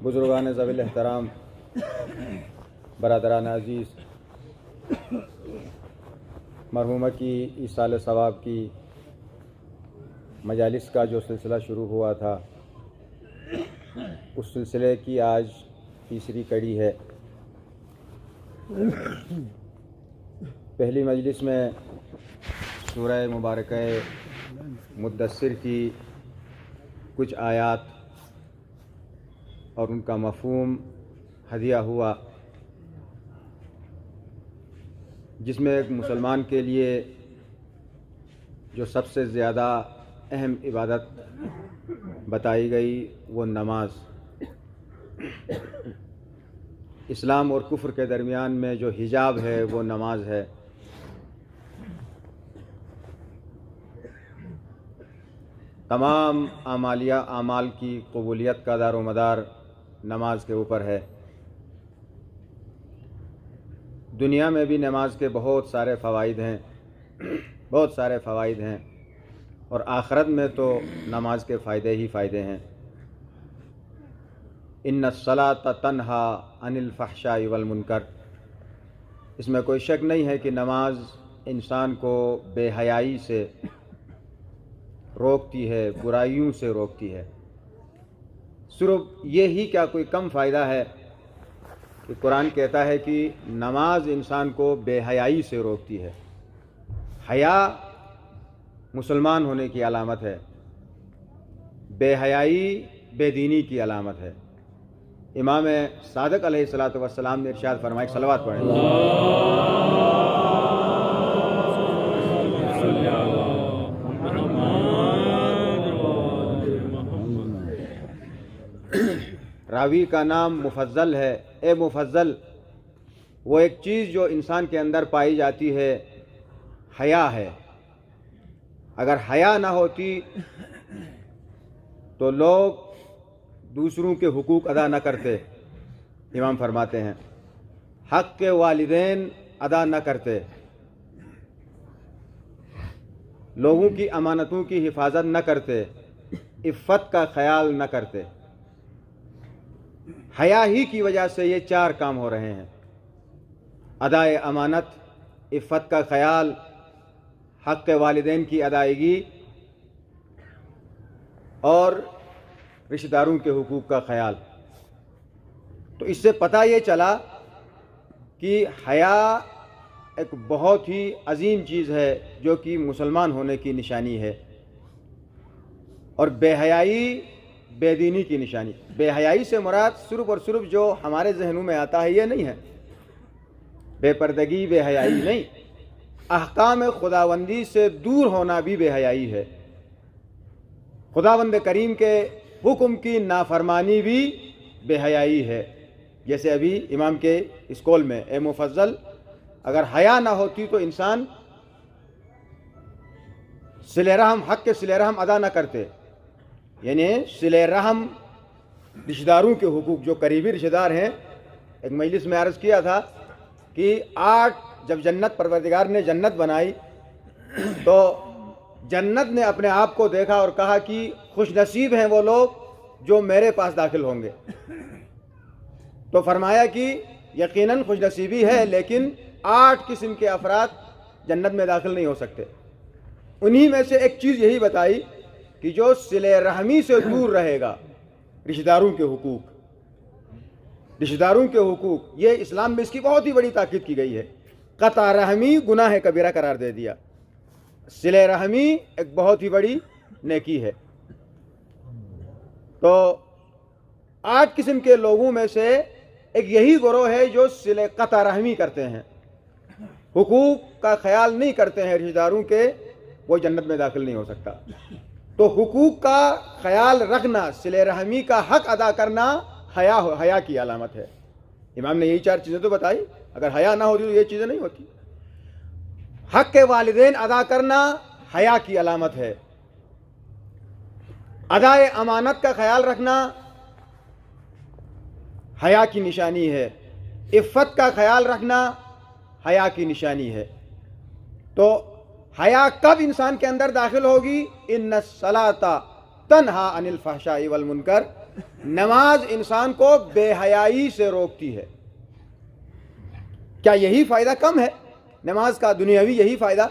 بزرگان ذوی الاحترام، برادران عزیز، مرحومہ کی ایصال ثواب کی مجالس کا جو سلسلہ شروع ہوا تھا، اس سلسلے کی آج تیسری کڑی ہے۔ پہلی مجلس میں سورہ مبارکہ مدثر کی کچھ آیات اور ان کا مفہوم ہدیہ ہوا، جس میں ایک مسلمان کے لیے جو سب سے زیادہ اہم عبادت بتائی گئی وہ نماز، اسلام اور کفر کے درمیان میں جو حجاب ہے وہ نماز ہے۔ تمام اعمال کی قبولیت کا دار و مدار نماز کے اوپر ہے۔ دنیا میں بھی نماز کے بہت سارے فوائد ہیں اور آخرت میں تو نماز کے فائدے ہی فائدے ہیں۔ ان الصلاۃ تنہا عن الفحشاء والمنکر، اس میں کوئی شک نہیں ہے کہ نماز انسان کو بے حیائی سے روکتی ہے، برائیوں سے روکتی ہے۔ صرف یہی کیا کوئی کم فائدہ ہے کہ قرآن کہتا ہے کہ نماز انسان کو بے حیائی سے روکتی ہے۔ حیا مسلمان ہونے کی علامت ہے، بے حیائی بے دینی کی علامت ہے۔ امام صادق علیہ الصلوۃ والسلام نے ارشاد فرمایا، صلوات پڑھیں۔ راوی کا نام مفضل ہے۔ اے مفضل، وہ ایک چیز جو انسان کے اندر پائی جاتی ہے حیا ہے۔ اگر حیا نہ ہوتی تو لوگ دوسروں کے حقوق ادا نہ کرتے۔ امام فرماتے ہیں حق کے والدین ادا نہ کرتے، لوگوں کی امانتوں کی حفاظت نہ کرتے، عفت کا خیال نہ کرتے۔ حیا ہی کی وجہ سے یہ چار کام ہو رہے ہیں: ادائے امانت، عفت کا خیال، حق کے والدین کی ادائیگی اور رشتہ داروں کے حقوق کا خیال۔ تو اس سے پتہ یہ چلا کہ حیا ایک بہت ہی عظیم چیز ہے جو کہ مسلمان ہونے کی نشانی ہے، اور بے حیائی بے دینی کی نشانی۔ بے حیائی سے مراد صرف اور صرف جو ہمارے ذہنوں میں آتا ہے یہ نہیں ہے، بے پردگی بے حیائی نہیں، احکام خداوندی سے دور ہونا بھی بے حیائی ہے۔ خداوند کریم کے حکم کی نافرمانی بھی بے حیائی ہے۔ جیسے ابھی امام کے اس قول میں، اے مفضل، اگر حیا نہ ہوتی تو انسان सिले रहम हक के सिले रहम अदा न करते, यानी सिले रहम रिश्तेदारों के हुकूक, जो करीबी रिश्तेदार हैं। एक मजलिस में अर्ज़ किया था कि 8 जब जन्नत परवरदिगार ने जन्नत बनाई तो जन्नत ने अपने आप को देखा और कहा कि खुश नसीब हैं वो लोग जो मेरे पास दाखिल होंगे। तो फरमाया कि यकीनन खुश नसीबी है, लेकिन 8 किस्म के अफराद जन्नत में दाखिल नहीं हो सकते। उन्हीं में से एक चीज़ यही बताई कि जो सिले रहमी से दूर रहेगा, रिश्तेदारों के हुकूक, रिश्तेदारों के हुकूक, ये इस्लाम में इसकी बहुत ही बड़ी ताकीद की गई है। क़ता रहमी गुनाह कबीरा करार दे दिया। सिले रहमी एक बहुत ही बड़ी नेकी है। तो 8 किस्म के लोगों में से एक यही गिरोह है जो सिले क़ता रहमी करते हैं, हुकूक का ख्याल नहीं करते हैं रिश्तेदारों के, वो जन्नत में दाखिल नहीं हो सकता। तो हुकूक का ख्याल रखना, सिले रहमी का हक अदा करना हया की अलामत है। इमाम ने यही 4 चीज़ें तो बताई, अगर हया ना होती तो ये चीज़ें नहीं होती। हक के वालिदैन अदा करना हया की अलामत है। अदाए अमानत का ख्याल रखना हया की निशानी है। इफ़्फ़त का ख्याल रखना हया की निशानी है। तो हया कब इंसान के अंदर दाखिल होगी? इन्ना सलाता तन्हा अनिल फहशाई वल मुनकर, नमाज इंसान को बेहयाई से रोकती है। क्या यही फ़ायदा कम है नमाज का, दुनियावी यही फ़ायदा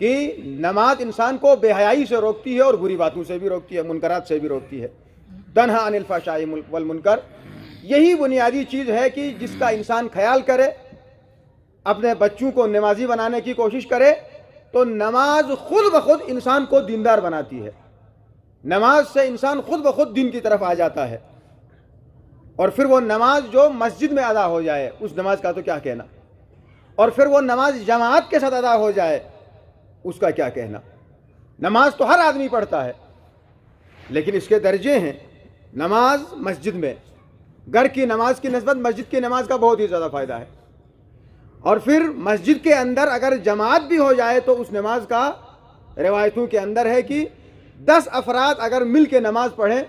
कि नमाज इंसान को बेहयाई से रोकती है और बुरी बातों से भी रोकती है, मुनकरात से भी रोकती है। तन्हा अनिल फहशाई वल मुनकर, यही बुनियादी चीज़ है कि जिसका इंसान ख्याल करे, अपने बच्चों को नमाजी बनाने की कोशिश करे, तो नमाज खुद ब खुद इंसान को दीनदार बनाती है। नमाज से इंसान खुद ब खुद दीन की तरफ आ जाता है। और फिर वो नमाज जो मस्जिद में अदा हो जाए, उस नमाज का तो क्या कहना, और फिर वो नमाज जमात के साथ अदा हो जाए, उसका क्या कहना। नमाज तो हर आदमी पढ़ता है, लेकिन इसके दर्जे हैं। नमाज मस्जिद में, घर की नमाज की निस्बत मस्जिद की नमाज का बहुत ही ज़्यादा फ़ायदा है। और फिर मस्जिद के अंदर अगर जमात भी हो जाए तो उस नमाज का रिवायतों के अंदर है कि 10 अफराद अगर मिल के नमाज पढ़ें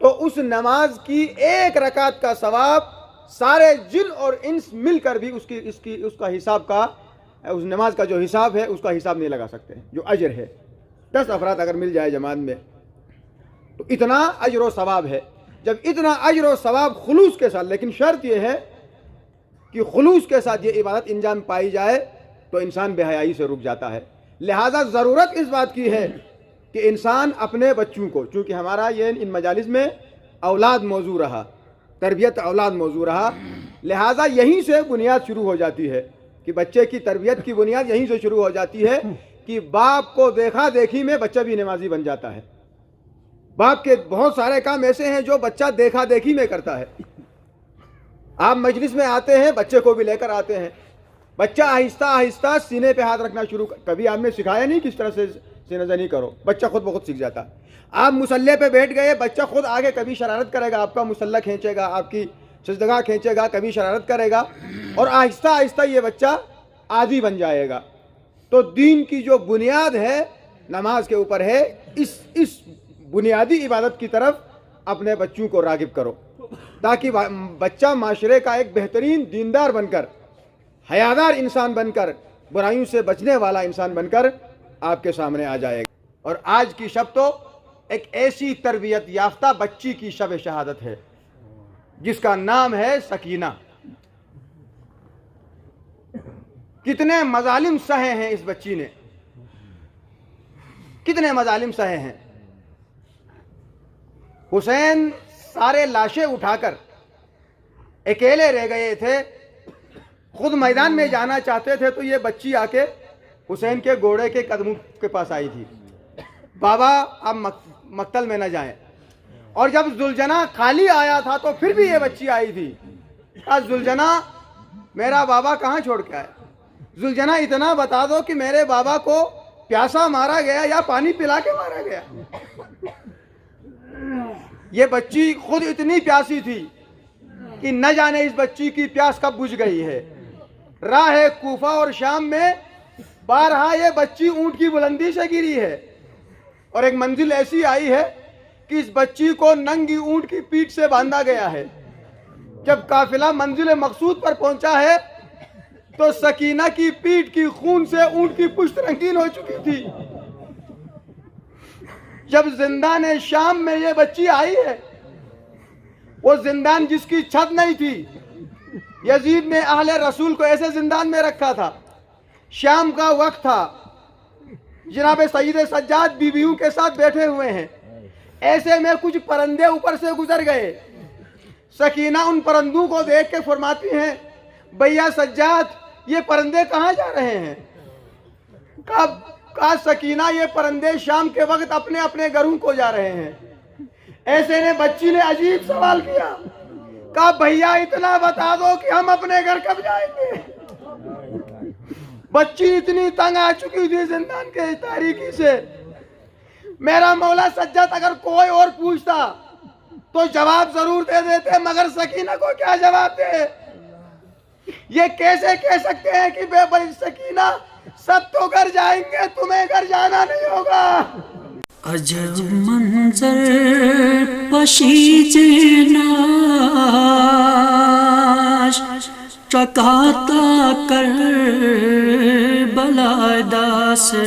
तो उस नमाज की 1 रकात का सवाब सारे जिन और इंस मिलकर भी उसका हिसाब का, उस नमाज का जो हिसाब है उसका हिसाब नहीं लगा सकते, जो अजर है। 10 अफराद अगर मिल जाए जमात में तो इतना अजर व सवाब है। जब इतना अजर व सवाब खुलूस के साथ, लेकिन शर्त यह है कि खुलूस के साथ ये इबादत इंजाम पाई जाए तो इंसान बेहयाई से रुक जाता है। लिहाजा ज़रूरत इस बात की है कि इंसान अपने बच्चों को, चूँकि हमारा ये इन मजालिस में औलाद मौजू रहा, तरबियत औलाद मौजू रहा, लिहाजा यहीं से बुनियाद शुरू हो जाती है कि बच्चे की तरबियत की बुनियाद यहीं से शुरू हो जाती है कि बाप को देखा देखी में बच्चा भी नमाजी बन जाता है। बाप के बहुत सारे काम ऐसे हैं जो बच्चा देखा देखी में करता है। आप मजलिस में आते हैं, बच्चे को भी लेकर आते हैं, बच्चा आहिस्ता आहिस्ता सीने पे हाथ रखना शुरू, कभी आपने सिखाया नहीं किस तरह से सीनाजनी करो, बच्चा खुद ब खुद सीख जाता है। आप मुसल्ले पे बैठ गए, बच्चा खुद आगे कभी शरारत करेगा, आपका मुसल्ला खींचेगा, आपकी सजदगाह खींचेगा, कभी शरारत करेगा, और आहिस्ता आहिस्ता ये बच्चा आदी बन जाएगा। तो दीन की जो बुनियाद है नमाज के ऊपर है, इस बुनियादी इबादत की तरफ अपने बच्चों को रागिब करो, ताकि बच्चा माशरे का एक बेहतरीन दीनदार बनकर, हयादार इंसान बनकर, बुराइयों से बचने वाला इंसान बनकर आपके सामने आ जाएगा। और आज की शब तो एक ऐसी तरबियत याफ्ता बच्ची की शब शहादत है जिसका नाम है सकीना। कितने मजालिम सहे हैं इस बच्ची ने, कितने मजालिम सहे हैं। हुसैन सारे लाशें उठाकर अकेले रह गए थे, खुद मैदान में जाना चाहते थे, तो ये बच्ची आके हुसैन के घोड़े के कदमों के पास आई थी, बाबा आप मक्तल में न जाएं। और जब जुलजना खाली आया था तो फिर भी ये बच्ची आई थी, जुलजना मेरा बाबा कहाँ छोड़ के आए, जुलजना इतना बता दो कि मेरे बाबा को प्यासा मारा गया या पानी पिला के मारा गया। ये बच्ची खुद इतनी प्यासी थी कि न जाने इस बच्ची की प्यास कब बुझ गई है। राह कूफा और शाम में بارہا یہ بچی اونٹ کی بلندی سے گری ہے اور ایک منزل ایسی آئی ہے کہ اس بچی کو ننگی اونٹ کی پیٹھ سے باندھا گیا ہے۔ جب قافلہ منزل مقصود پر پہنچا ہے تو سکینہ کی پیٹھ کی خون سے اونٹ کی پشت رنگین ہو چکی تھی۔ جب زندان شام میں یہ بچی آئی ہے، وہ زندان جس کی چھت نہیں تھی، یزید نے اہل رسول کو ایسے زندان میں رکھا تھا، شام کا وقت تھا، جناب سید سجاد بیویوں کے ساتھ بیٹھے ہوئے ہیں، ایسے میں کچھ پرندے اوپر سے گزر گئے۔ سکینہ ان پرندوں کو دیکھ کے فرماتی ہیں، بھیا سجاد یہ پرندے کہاں جا رہے ہیں؟ کہا سکینہ یہ پرندے شام کے وقت اپنے اپنے گھروں کو جا رہے ہیں۔ ایسے نے بچی نے عجیب سوال کیا، کہا بھیا اتنا بتا دو کہ ہم اپنے گھر کب جائیں گے؟ بچی اتنی تنگ آ چکی تھی زندان کے تاریکی سے۔ میرا مولا سجاد اگر کوئی اور پوچھتا تو جواب ضرور دے دیتے، مگر سکینہ کو کیا جواب دے؟ یہ کیسے کہہ سکتے ہیں کہ بے بھائی سکینہ سب تو گھر جائیں گے، تمہیں گھر جانا نہیں ہوگا؟ عجب منظر پشیج ناش چکاتا کر بلادہ سے،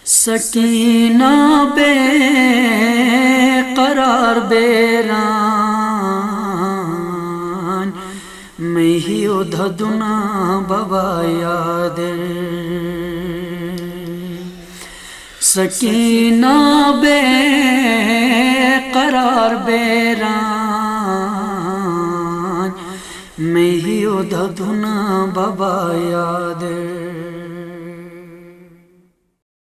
سکینہ بے قرار بیران میں ہی ادھدنا بابا یاد، سکینہ بے قرار بیران میں ہی ادھدنا بابا یاد۔